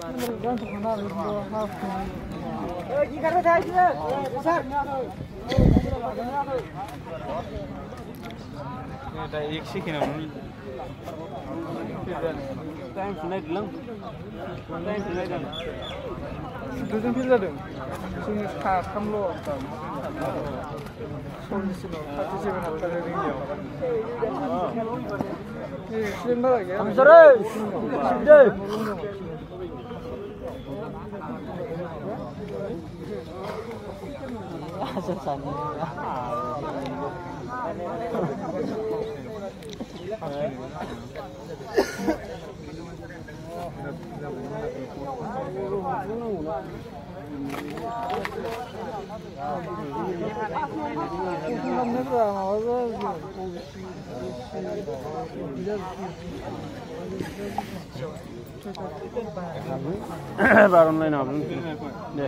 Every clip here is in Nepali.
एक सेकेन्ड टाइम सुनाय दिलां टाइम सुनाय दां दुजों फिल जादों जोंनि साथामल' सल्लिसिनाव 37 हाबथारो रिंगियाव एक्सिडेन्ट बारा गैया थांसरै सिदे आसा सानो बार अनलाइन हाबो दे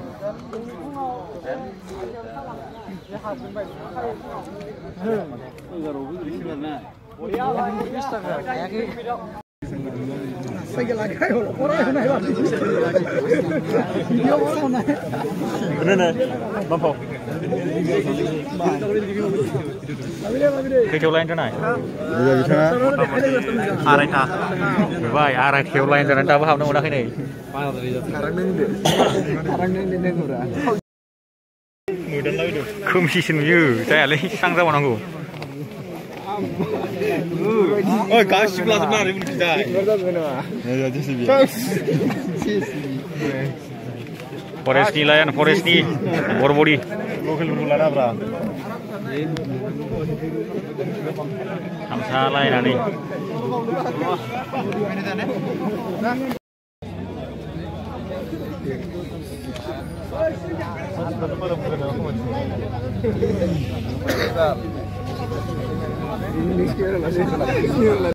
साइकेल लगायो ओरै होनाय बादि भिडियो बनाउनाय नै बम्फौ खैथायाव लाइन जानाय बिथाङा आरायथा बाय आरायथायाव लाइन जानानै दाबो हाबनो मोनाखै नै खोमसिसो नुयो जायालै स्रां जाबावनांगौ ओइ गासिबो लाजोबना आरो बुंथिदाय फरेस्टनि लाइन फरेस्टनि बरबडी लकेलफोरखौ लानाब्रा थामसा लायनानै Ini